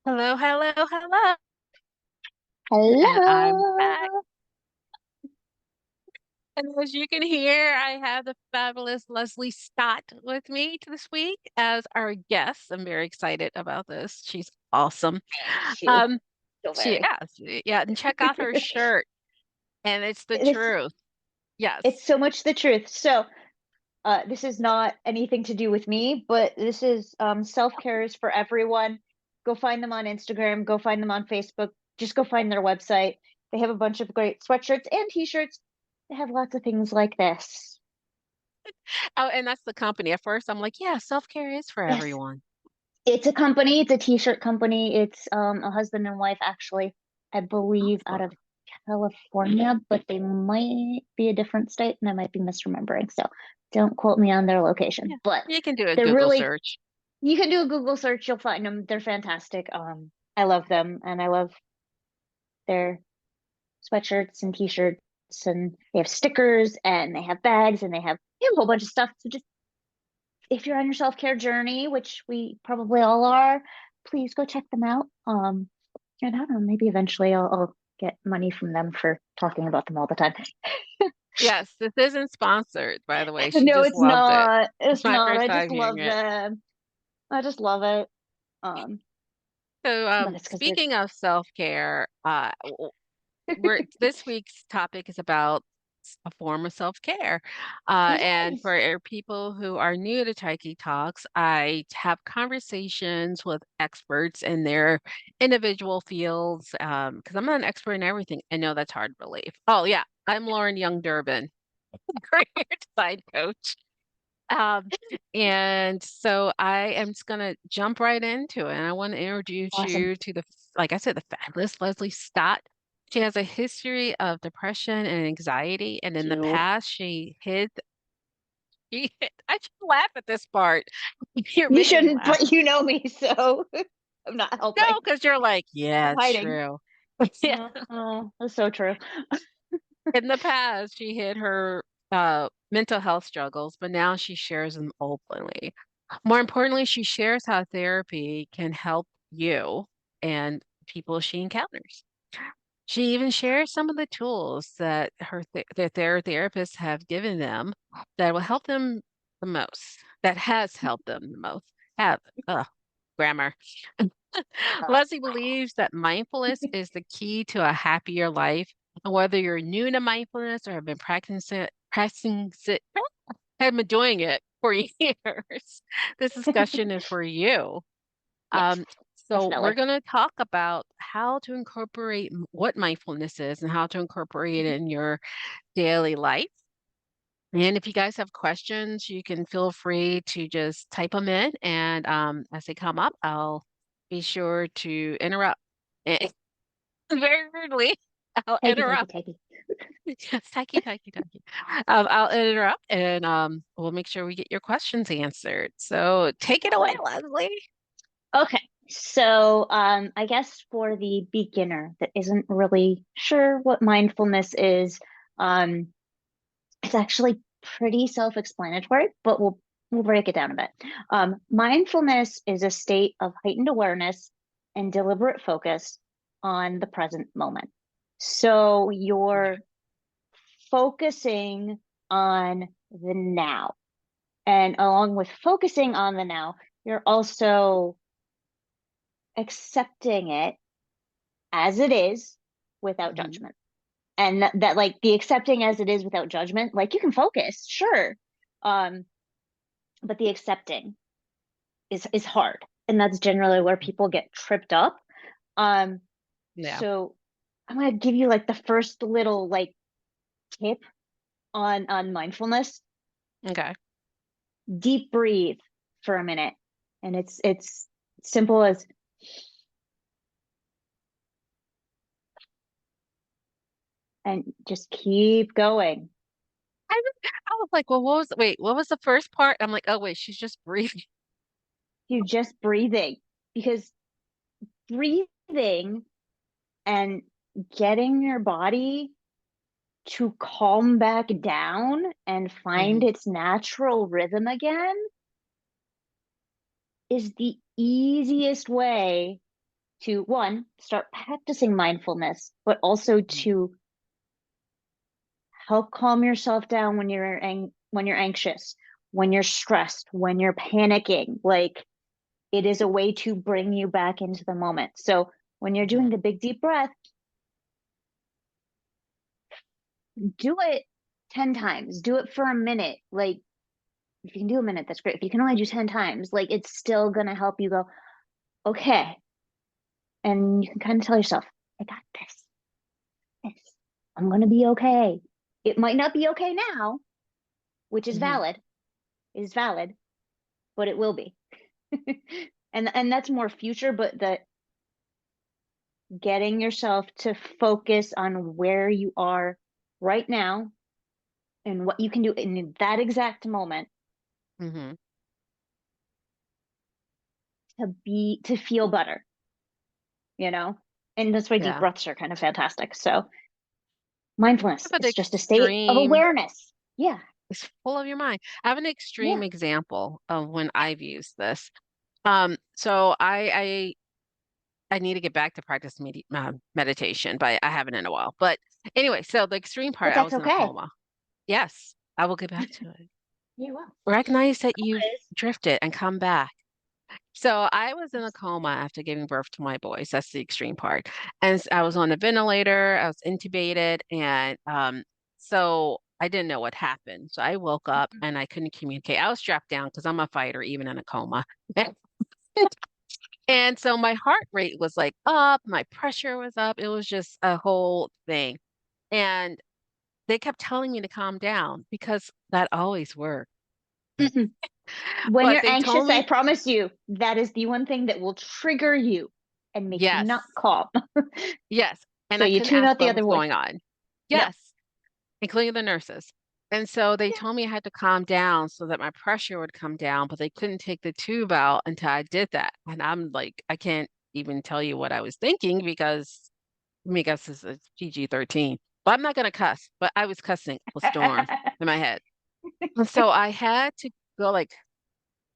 Hello, hello, hello. And I'm back. Hello. And as you can hear, I have the fabulous Lesley Scott with me this week as our guest. I'm very excited about this. She's awesome. Thank you. Um, So she very. yeah, and check out her shirt. And it's the It's truth. Yes. it's so much the truth. So, this is not anything to do with me, but this is self-care is for everyone. Go find them on Instagram, go find them on Facebook, just go find their website. They have a bunch of great sweatshirts and t-shirts. They have lots of things like this. Oh, and that's the company. At first, I'm like, yeah, self-care is for Yes. everyone. It's a company, it's a t-shirt company. It's a husband and wife actually, I believe out of Awesome. California, but they might be a different state and I might be misremembering. So don't quote me on their Yeah. location, but You can do a they're Google really, search. you can do a Google search, you'll find them. They're fantastic. I love them and I love their sweatshirts and t-shirts, and they have stickers and they have bags and they have a whole bunch of stuff. So just if you're on your self-care journey, which we probably all are, please go check them out. And I don't know, maybe eventually I'll get money from them for talking about them all the time. Yes, this isn't sponsored, by the way. She No, just it's loves it. not. It's It's my not. first I just time hearing love it. them. I just love it. Um, So, but it's because they're speaking of self-care, we're this week's topic is about a form of self-care. it And is. for people who are new to Tyche Talks, I have conversations with experts in their individual fields. Because I'm not an expert in everything. I know that's hard to believe. Oh yeah, I'm Lauren Young Durbin, career design coach. Um, and so I am just gonna jump right into it. And I want to introduce Awesome. you to like I said, the fabulous Lesley Scott. She has a history of depression and anxiety, and in the You. past, I should laugh at this part. You're You making me shouldn't, laugh. but you know me, so I'm not No, helping. because you're like, I'm yeah, it's hiding. true. Yeah. That's so true. In the past, she hid her mental health struggles, but now she shares them openly. More importantly, she shares how therapy can help you and people she encounters. She even shares some of the tools that that their therapists have given them that will help them the most, that has helped them the most. Have, grammar. Leslie believes that mindfulness is the key to a happier life. And whether you're new to mindfulness or have been practicing it, have been doing it for years, this discussion is for you. Yes, Um, so we're definitely. going to talk about how to incorporate what mindfulness is and how to incorporate it in your daily life. And if you guys have questions, you can feel free to just type them in, and as they come up, I'll be sure to interrupt. Very rudely, I'll Takey, takey, interrupt. takey. Yes, tyke, tyke, tyke. I'll interrupt, and we'll make sure we get your questions answered. So take it away, Leslie. Okay. So, I guess for the beginner that isn't really sure what mindfulness is, um, it's actually pretty self-explanatory, but we'll break it down a bit. Mindfulness is a state of heightened awareness and deliberate focus on the present moment. So Okay. you're focusing on the now. And along with focusing on the now, you're also accepting it as it is without Mhm. judgment. And that like the accepting as it is without judgment, like you can focus, sure. Um, but the accepting is hard. And that's generally where people get tripped up. Um, Yeah. so I'm gonna give you like the first little like tip on mindfulness. Okay. Deep breathe for a minute. And it's simple as and just keep going. I was like, well, what was the first part? I'm like, oh, wait, she's just breathing. You're just breathing because breathing and getting your body to calm back down and find Mhm. its natural rhythm again is the easiest way to, one, start practicing mindfulness, but also to help calm yourself down when you're anxious, when you're stressed, when you're panicking. Like, it is a way to bring you back into the moment. So when you're doing the big deep breath, do it 10 times. Do it for a minute. Like, if you can do a minute, that's great. If you can only do 10 times, like, it's still gonna help you go, okay. And you can kind of tell yourself, I got this. I'm gonna be okay. It might not be okay now, which is valid, but it will be. And that's more future, but the getting yourself to focus on where you are right now and what you can do in that exact moment to feel better, you know? And that's why deep Yeah. breaths are kind of fantastic. So mindfulness But is just a state of extreme awareness. Yeah. It's full of your mind. I have an extreme Yeah. example of when I've used this. So I need to get back to practice meditation, but I haven't in a while. But anyway, so the extreme But part, I that's was in a okay. coma. Yes, I will get back to it. You will. Recognize that you've Because drifted and come back. So I was in a coma after giving birth to my boys. That's the extreme part. And I was on a ventilator, I was intubated, and so I didn't know what happened. So I woke up and I couldn't communicate. I was strapped down because I'm a fighter, even in a coma. And so my heart rate was like up, my pressure was up. It was just a whole thing. And they kept telling me to calm down because that always worked. when But you're they told anxious, I me, promise you, that is the one thing that will trigger you and make you yes, not calm. yes. And So I you couldn't tune ask out the what other was voice. going on. Yep. Yes, including the nurses. And so they Yeah. told me I had to calm down so that my pressure would come down, but they couldn't take the tube out until I did that. And I'm like, I can't even tell you what I was thinking because I mean, I guess this is PG-13. But I'm not gonna cuss, but I was cussing a storm in my head. And so I had to go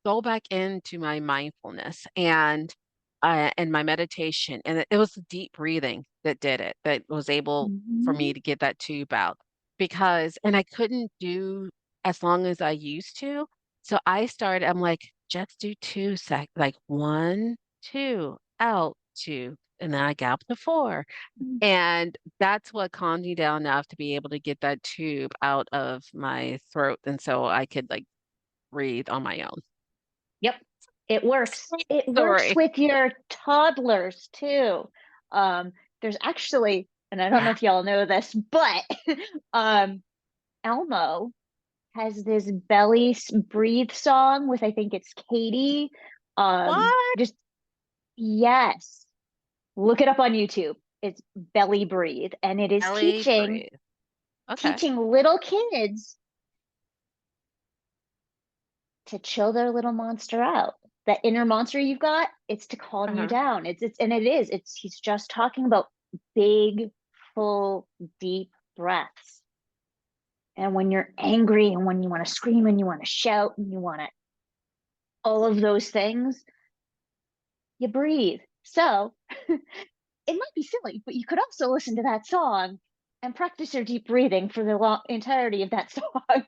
go back into my mindfulness and my meditation. And it was the deep breathing that did it, that was able for me Mhm. to get that tube out and I couldn't do as long as I used to. So I'm like, just do 2 sec, like 1, 2, out, 2. And then I got up to 4. And that's what calmed me down enough to be able to get that tube out of my throat. And so I could like breathe on my own. Yep. It works. Sweet It works story. with your toddlers too. There's actually, and I don't know Yeah. if y'all know this, but um, Elmo has this breathe song with, I think it's Katie. What? Just yes, look it up on YouTube. It's belly breathe, and it is Belly teaching breathe. Okay. teaching little kids to chill their little monster out. That inner monster you've got, it's to calm you Uh-huh. down. It's and it is. It's he's just talking about big, full, deep breaths. And when you're angry and when you want to scream and you want to shout and you want to all of those things, you breathe. So it might be silly, but you could also listen to that song and practice your deep breathing for the entirety of that song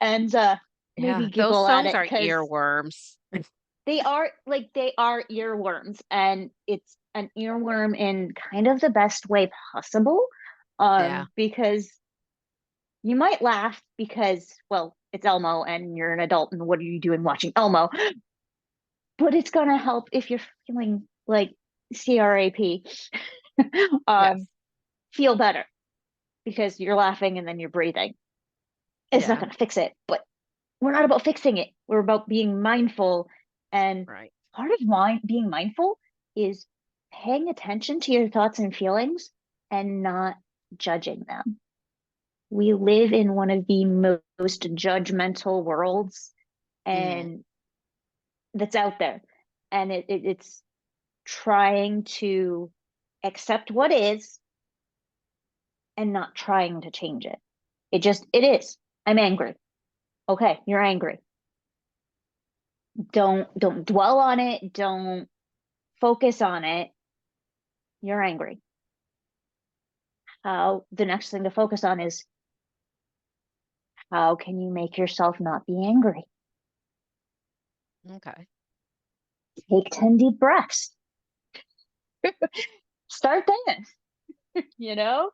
and Yeah, maybe those giggle at songs it are because earworms. they are earworms, and it's an earworm in kind of the best way possible. Yeah. Because you might laugh because, well, it's Elmo and you're an adult and what are you doing watching Elmo? But it's gonna help if you're feeling like CRAP, Yes. um, feel better because you're laughing and then you're breathing. It's not Yeah. gonna fix it, but we're not about fixing it. We're about being mindful. And Right. part of being mindful is paying attention to your thoughts and feelings and not judging them. We live in one of the most judgmental worlds Mm. and that's out there. And it's trying to accept what is and not trying to change it. It is. I'm angry. Okay, you're angry. Don't dwell on it. Don't focus on it. you're angry. The next thing to focus on is, how can you make yourself not be angry? Okay. Take 10 deep breaths. Start there.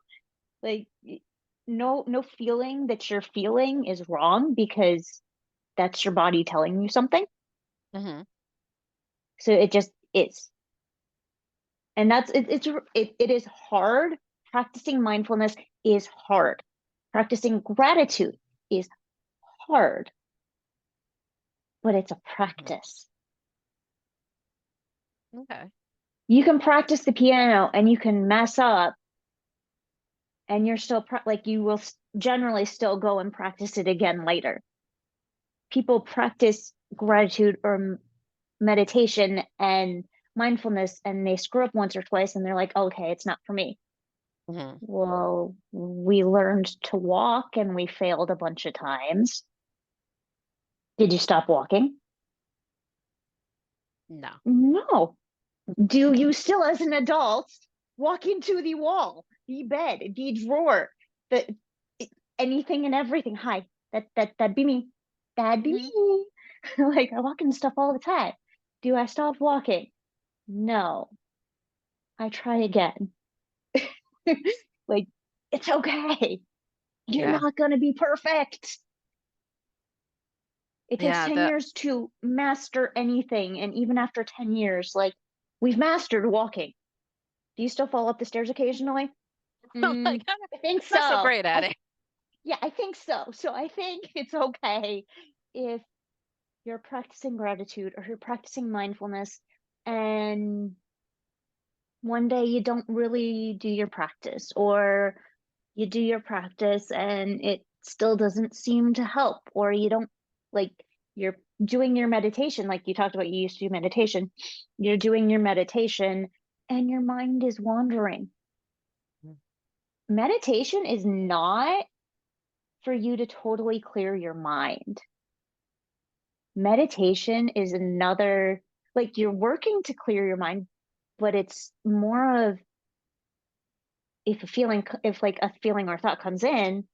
Like, no feeling that you're feeling is wrong, because that's your body telling you something. Mm-hmm. So it just is. And it is hard. Practicing mindfulness is hard. Practicing gratitude is hard, but it's a practice. Okay. You can practice the piano and you can mess up, and you're still like, you will generally still go and practice it again later. People practice gratitude or meditation and mindfulness, and they screw up once or twice and they're like, okay, it's not for me. Mm-hmm. Well, we learned to walk and we failed a bunch of times. Did you stop walking? No. No. Do you still, as an adult, walk into the wall, the bed, the drawer, the anything and everything? Hi, that'd be me. That'd be Mm-hmm. me. Like, I walk into stuff all the time. Do I stop walking? No. I try again. Like, it's okay. You're Yeah. not gonna be perfect. It takes Yeah. 10 years to master anything, and even after 10 years, like, we've mastered walking. Do you still fall up the stairs occasionally? Like, I'm I think not so so. great at it. Yeah, I think so. So I think it's okay if you're practicing gratitude or you're practicing mindfulness, and one day you don't really do your practice, or you do your practice and it still doesn't seem to help, or you don't, like, you're doing your meditation, like you talked about, you used to do meditation. You're doing your meditation and your mind is wandering. Meditation is not for you to totally clear your mind. Meditation is another, like, you're working to clear your mind, but it's more of, if like a feeling or thought comes in,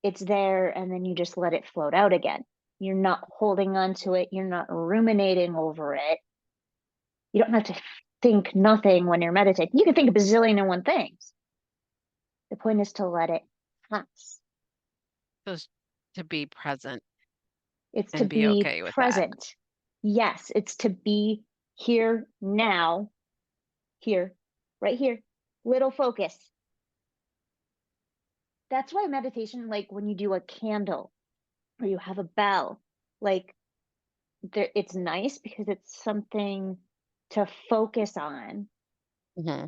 it's there and then you just let it float out again. You're not holding on to it, you're not ruminating over it. You don't have to think nothing when you're meditating. You can think a bazillion and one things. The point is to let it pass. Just to be present It's to and be be okay with that. present. Yes, it's to be here now, here, right here. Little focus. That's why meditation, like when you do a candle or you have a bell, like, it's nice because it's something to focus on, Mm-hmm.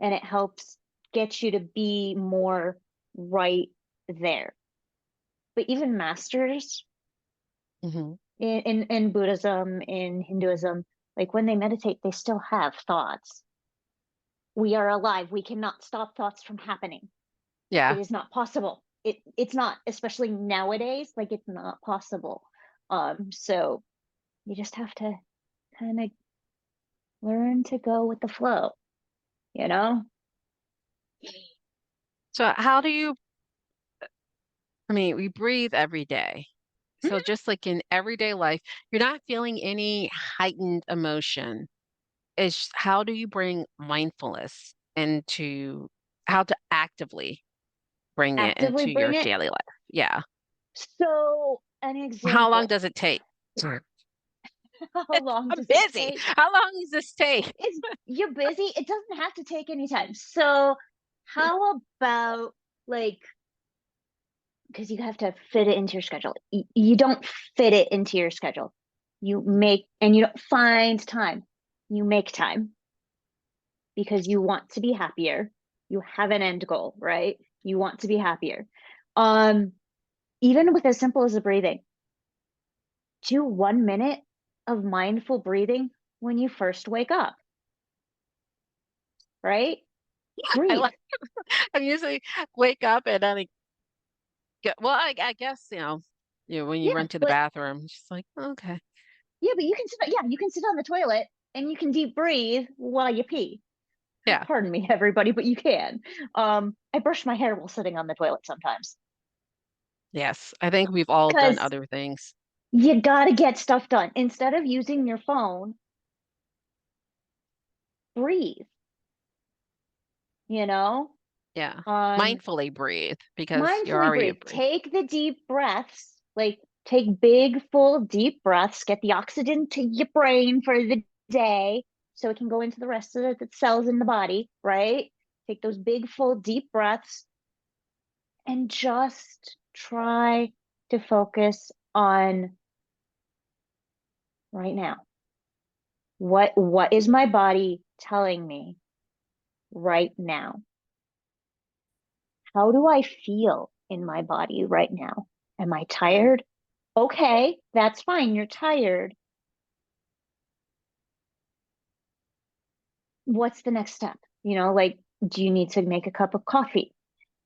and it helps get you to be more right there. But even masters Mm-hmm. in Buddhism, in Hinduism, like when they meditate, they still have thoughts. We are alive. We cannot stop thoughts from happening. Yeah. It is not possible. It's not, especially nowadays, like, it's not possible. So you just have to kind of learn to go with the flow, you know? So how do you, I mean, we breathe every day. So just like in everyday life, you're not feeling any heightened emotion. Is how do you bring mindfulness into how to actively bring it Actively into bring your it. daily life? Yeah. So, an How long example. does it take? Sure. How long I'm does it busy. take? How long does this take? It's You're busy. It doesn't have to take any time. So, how about, like, because you have to fit it into your schedule. You don't fit it into your schedule. And you don't find time. You make time because you want to be happier. You have an end goal, right? You want to be happier. Um, Even with as simple as the breathing, do 1 minute of mindful breathing when you first wake up, right? I Breathe. like I usually wake up and then I get well, I guess, when you Yeah, run to the but bathroom, it's just like, okay. yeah, but you can sit on the toilet And you can deep breathe while you pee. Yeah. Pardon me, everybody, but you can. I brush my hair while sitting on the toilet sometimes Yes. I think we've all done because other things. you got to get stuff done. Instead of using your phone, breathe, you know? Yeah. Um, Mindfully breathe because you're Mindfully already breathe. breathing. Take the deep breaths, like take big, full, deep breaths, get the oxygen to your brain for the day so it can go into the rest of the cells in the body, right? Take those big, full, deep breaths and just try to focus on right now. What is my body telling me right now? How do I feel in my body right now? Am I tired? Okay, that's fine. You're tired. What's the next step? Like, do you need to make a cup of coffee?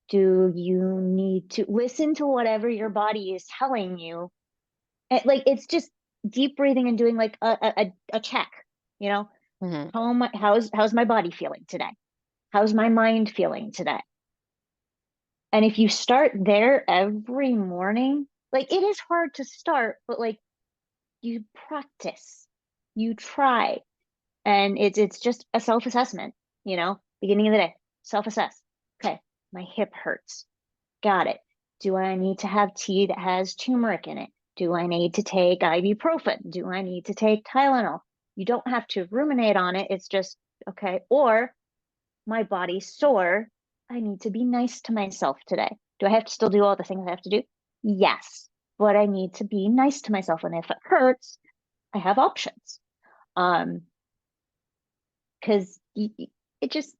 Do you need to listen to whatever your body is telling you? Like, it's just deep breathing and doing like a check, you know? Hmm. How's my body feeling today? How's my mind feeling today? And if you start there every morning, like it is hard to start, but like you practice, you try, and it's just a self-assessment, beginning of the day, self-assess. Okay, my hip hurts. Got it. Do I need to have tea that has turmeric in it? Do I need to take ibuprofen? Do I need to take Tylenol? You don't have to ruminate on it. It's just, okay. Or my body's sore. I need to be nice to myself today. Do I have to still do all the things I have to do? Yes, but I need to be nice to myself. And if it hurts, I have options. Because it just,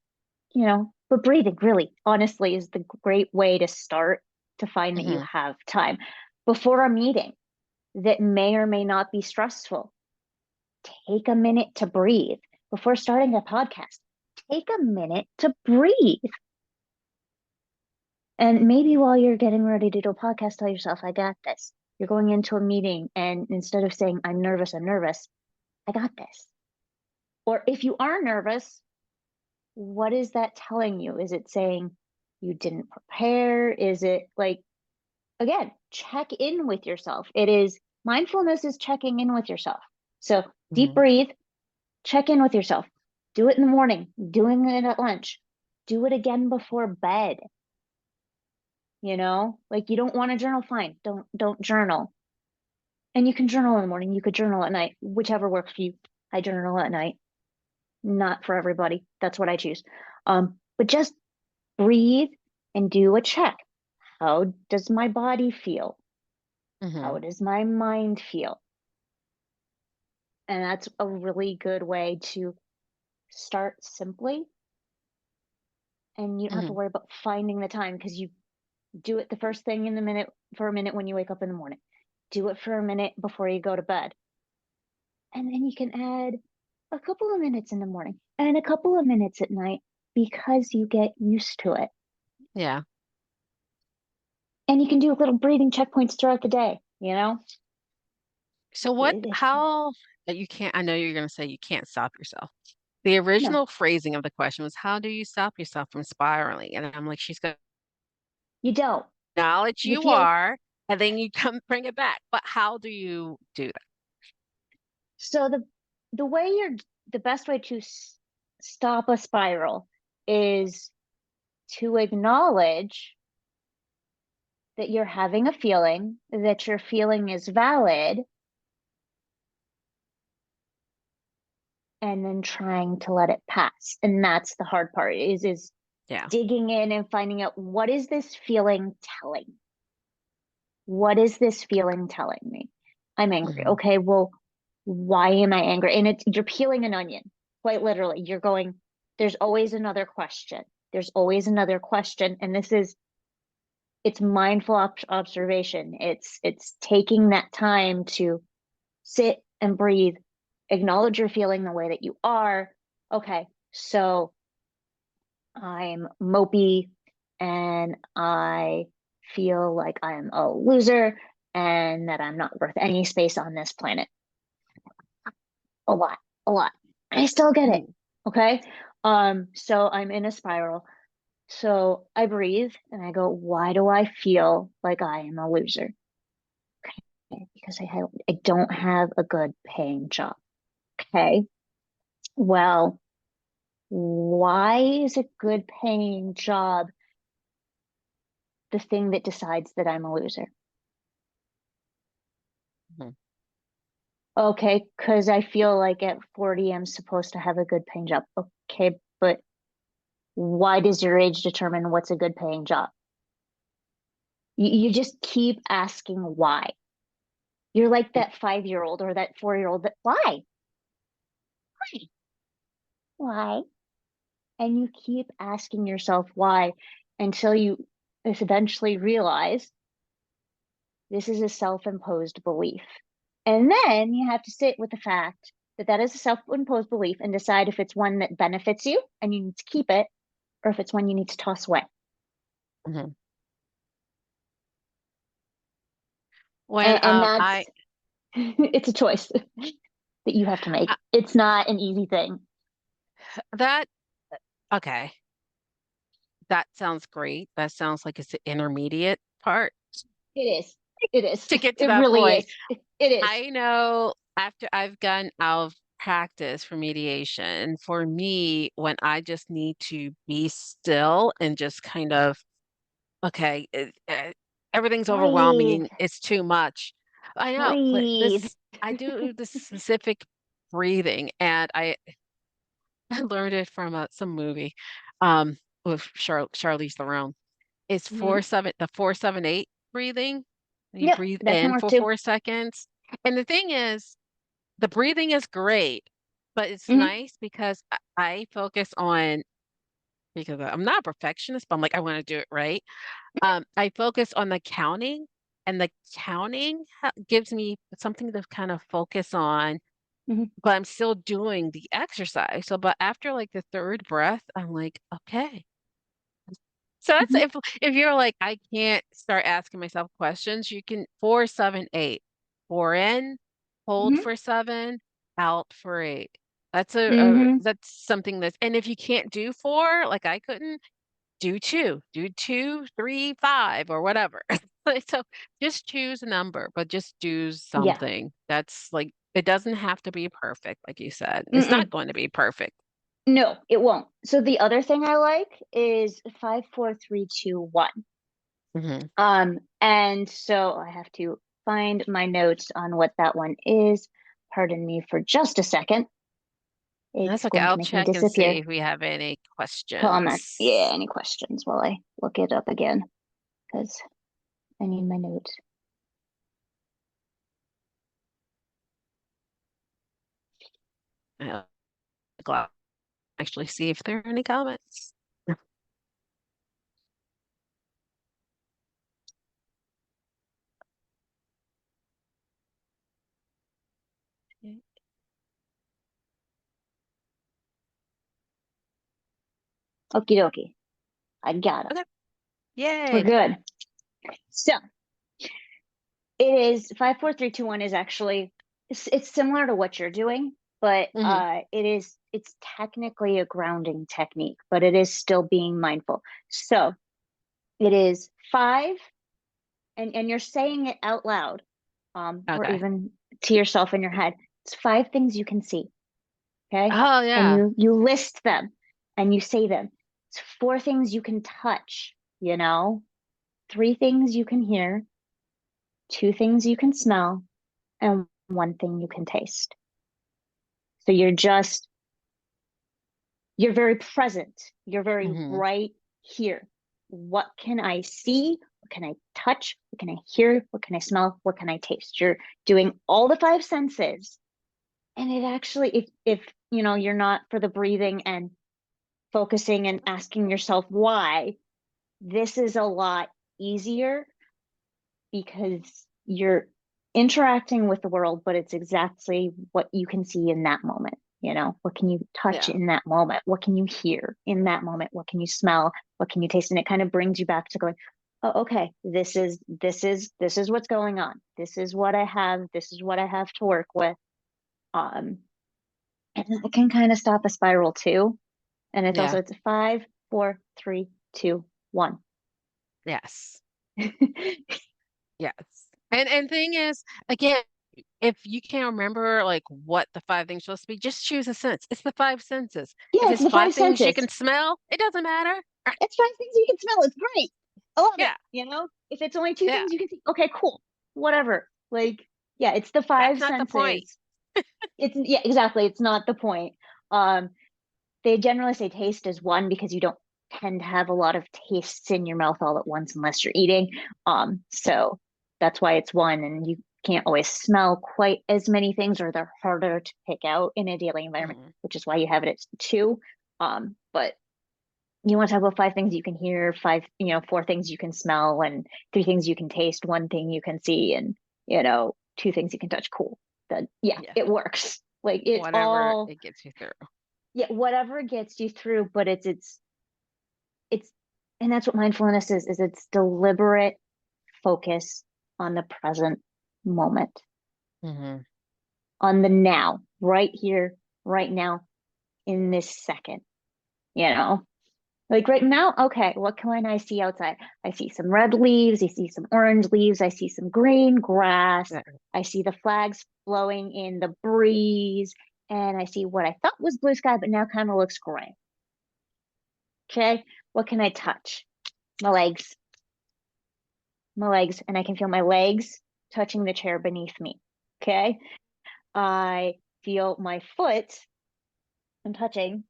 but breathing really, honestly, is the great way to start to find that you Hmm. have time before a meeting that may or may not be stressful. Take a minute to breathe before starting a podcast. Take a minute to breathe. And maybe while you're getting ready to do a podcast, tell yourself, I got this. You're going into a meeting, and instead of saying, I'm nervous, I got this. Or if you are nervous, what is that telling you? Is it saying you didn't prepare? Is it like, again, check in with yourself? Mindfulness is checking in with yourself. So deep Hmm. breathe, check in with yourself. Do it in the morning, doing it at lunch, do it again before bed. Like you don't want to journal, fine. Don't journal. And you can journal in the morning, you could journal at night, whichever works for you. I journal at night. Not for everybody. That's what I choose. But just breathe and do a check. How does my body feel? Hmm. How does my mind feel? And that's a really good way to start simply. And you don't have to Hmm. worry about finding the time because you do it the first thing in the minute for a minute when you wake up in the morning. Do it for a minute before you go to bed. And then you can add a couple of minutes in the morning and a couple of minutes at night because you get used to it. Yeah. And you can do little breathing checkpoints throughout the day. So It's you can't, I know you're going to say you can't stop yourself. The no, original phrasing of the question was, how do you stop yourself from spiraling? And I'm like, she's going to you don't. acknowledge You you feel are, and then you come bring it back. But how do you do that? so the best way to stop a spiral is to acknowledge that you're having a feeling, that your feeling is valid, and then trying to let it pass. And that's the hard part is Yeah. digging in and finding out, what is this feeling telling? What is this feeling telling me? I'm angry. Hmm. Okay, well, why am I angry? And you're peeling an onion, quite literally. You're going, there's always another question. There's always another question. And it's mindful observation. It's taking that time to sit and breathe, acknowledge your feeling the way that you are. Okay, so I'm mopey and I feel like I'm a loser and that I'm not worth any space on this planet. A lot, a lot. I still get it. Mhm. Okay. So I'm in a spiral. So I breathe and I go, why do I feel like I am a loser? Okay, because I don't have a good paying job. Okay. Well, why is a good paying job the thing that decides that I'm a loser? Mhm. Okay, because I feel like at 40 I'm supposed to have a good paying job. Okay, but why does your age determine what's a good paying job? You just keep asking why. You're like that 5-year-old or that 4-year-old that why? Why? Why? And you keep asking yourself why until you eventually realize this is a self-imposed belief. And then you have to sit with the fact that that is a self-imposed belief and decide if it's one that benefits you and you need to keep it, or if it's one you need to toss away. Mhm. When And I that's it's a choice that you have to make. uh, It's not an easy thing. that okay, that sounds great. That sounds like it's the intermediate part It is. It is. to get to It that really point. is. It is. I know after I've gotten out of practice for mediation, for me, when I just need to be still and just kind of, okay, everything's Breathe. overwhelming. It's too much. I know, but Breathe. I do this specific breathing, and I I learned it from some movie with Charlize Theron. It's Hmm. 4-7-8 breathing. You Yep, breathe that can in work for too. 4 seconds. And the thing is, the breathing is great, but it's Hmm. nice because I focus on because I'm not a perfectionist, but I'm like, I want to do it right. I focus on the counting, and the counting gives me something to kind of focus on, Hmm. but I'm still doing the exercise. So, but after like the third breath, I'm like, okay. So that's Hmm. if you're like, I can't start asking myself questions, you can 4-7-8. 4 in, hold Hmm. for 7, out for 8. Hmm. That's something that's and if you can't do 4, like I couldn't, do 2. Do 2, 3, 5, or whatever. Like, so just choose a number, but just do Yeah. something. That's like it doesn't have to be perfect, like you said. It's not Mm-mm. going to be perfect. No, it won't. So the other thing I like is 5, 4, 3, 2, 1. Mhm. And so I have to find my notes on what that one is. Pardon me for just a second. That's It's okay. going to I'll make me check and see disappear. if we have any Comment. Yeah, questions. any questions while I look it up again? Because I need my notes. I'll actually see if there are any comments. Okie dokie. I got them. Okay. We're Yay. good. So it is 5, 4, 3, 2, 1 is actually it's similar to what you're doing, but Hmm. it's technically a grounding technique, but it is still being mindful. So it is 5, and you're saying it out loud, or Okay. even to yourself in your head. It's 5 things you can see, okay? Oh And yeah. you list them and you say them. It's 4 things you can touch, 3 things you can hear, 2 things you can smell, and 1 thing you can taste. So you're very present. You're very Hmm. right here. What can I see? What can I touch? What can I hear? What can I smell? What can I taste? You're doing all the 5 senses. And it actually, if you're not for the breathing and focusing and asking yourself why, this is a lot easier because you're interacting with the world, but it's exactly what you can see in that moment. What can you touch Yeah. in that moment? What can you hear in that moment? What can you smell? What can you taste? And it kind of brings you back to going, oh, okay, this is what's going on. This is what I have. This is what I have to work with. Um, And that can kind of stop a spiral too. And it's Yeah. also, it's 5, 4, 3, 2, 1. Yes. Yes. And thing is, again, if you can't remember like what the five things supposed to be, just choose a sense. It's the five senses. If Yeah, it's it's the five five things you senses. can smell, it doesn't matter. It's 5 things you can smell. It's great. I love it. Yeah. If it's only two Yeah. things you can see, okay, cool. Whatever. Like, yeah, it's the That's five not the point. senses. It's yeah, exactly. It's not the point. Um, they generally say taste is one because you don't tend to have a lot of tastes in your mouth all at once unless you're eating. So that's why it's one, and you can't always smell quite as many things, or they're harder to pick out in a daily environment, Mhm. which is why you have it at two. But you want to talk about 5 things you can hear, 4 things you can smell, and 3 things you can taste, 1 thing you can see, and 2 things you can touch. Cool. That yeah, Yeah. it works. Like it's Whatever all it gets you through. yeah, whatever gets you through, but it's and that's what mindfulness is it's deliberate focus on the present moment, Hmm. on the now, right here, right now, in this second, you know? Like right now, okay, what can I see outside? I see some red leaves, I see some orange leaves, I see some green grass, Yeah. I see the flags blowing in the breeze, and I see what I thought was blue sky, but now kind of looks gray. Okay, what can I touch? My legs, and I can feel my legs touching the chair beneath me. Okay, I feel my foot, I'm touching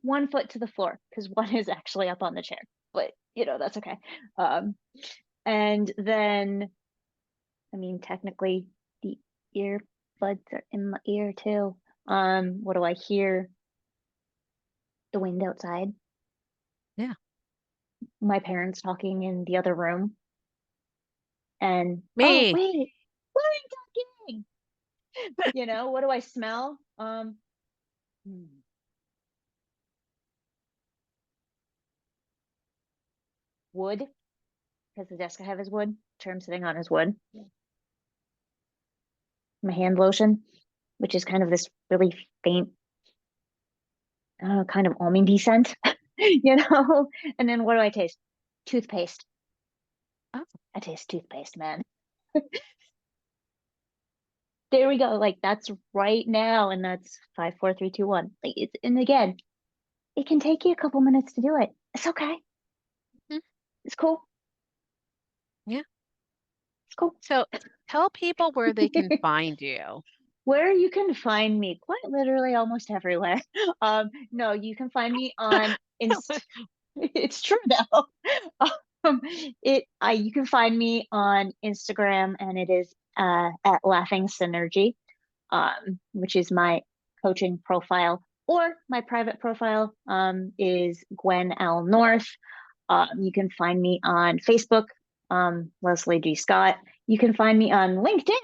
one foot to the floor because one is actually up on the chair, but that's okay. Um, and then, I mean, technically, the earbuds are in my ear too. What do I hear? The wind outside, Yeah. my parents talking in the other room, and oh, Me. wait, what are you talking? What do I smell? Hmm, wood, because the desk I have is wood. Chair I'm sitting on is wood. My hand lotion, which is kind of this really faint, kind of almondy scent, you know? And then what do I taste? Toothpaste. Oh, I taste toothpaste, man. There we go. Like that's right now, and that's 5, 4, 3, 2, 1. Like and again, it can take you a couple minutes to do it. It's okay. mhm. It's cool. Yeah. It's cool. So tell people where they can find you. Where you can find me, quite literally almost everywhere. No, you can find me on Inst. It's true now. Um, you can find me on Instagram, and it is at Laughing Synergy, which is my coaching profile, or my private profile is Gwen L North. You can find me on Facebook, Lesley G Scott. You can find me on LinkedIn,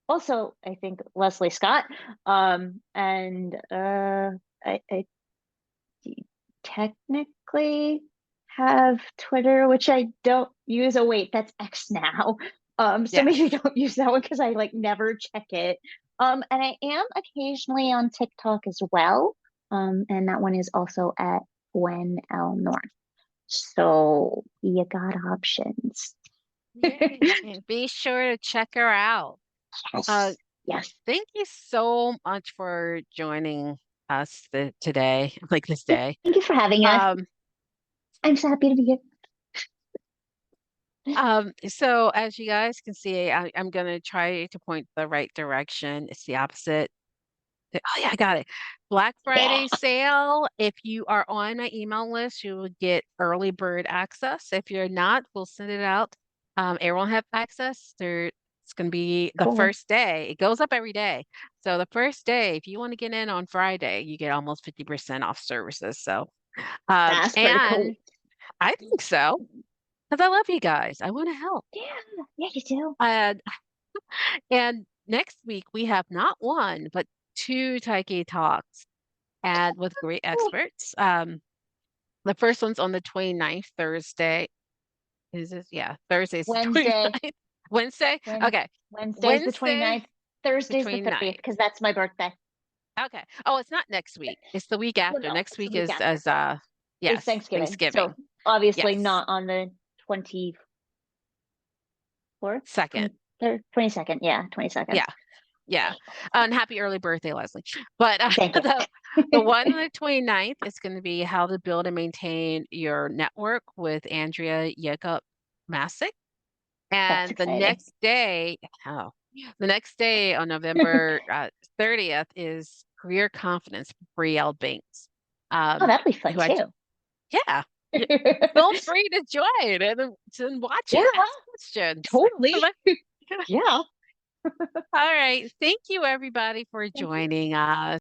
also I think Lesley Scott. And I technically have Twitter, which I don't use. Oh wait, that's X now. So Yes. maybe don't use that one because I like never check it. And I am occasionally on TikTok as well. And that one is also at Gwen L North. So you got options. Yay. Be sure to check her out. Uh, Yes. Yes. thank you so much for joining us today, like this day. Thank you for having us. Um, I'm so happy to be here. so as you guys can see, I'm gonna try to point the right direction. It's the opposite. Oh yeah, I got it. Black Friday Yeah. sale. If you are on my email list, you will get early bird access. If you're not, we'll send it out. Everyone have access. It's going to be the Cool. first day. It goes up every day. So the first day, if you want to get in on Friday, you get almost 50% off services. So, That's pretty cool. and I think so because I love you guys. I want to help. Yeah. Yeah, you do. And and next week we have not one but two Tyche talks and with great Oh, experts. The first one's on the 29th, Thursday. Is this? Yeah, Thursday's the Wednesday. 29th. Wednesday? When Okay. Wednesday's the Wednesday, 29th. Thursday's the 30th 29th. because that's my birthday. Okay. Oh, it's not next week. It's the week Well, after. no, Next it's the week week is after. as Is yes, Thanksgiving. Thanksgiving. So obviously Yes. not on the 24th, Second. 23rd, 22nd. Yeah, 22nd. Yeah. Yeah. And happy early birthday, Lesley. But Thank you. the one on the 29th is going to be how to build and maintain your network with Andrea Jacob Masick. That's And exciting. the next day on November 30th is Career Confidence for Brielle Banks. Oh, that'd be fun Who I, too. yeah, feel free to join and watch Yeah, it, ask questions. totally. Yeah. All right. Thank you, everybody, for Thank you. joining us.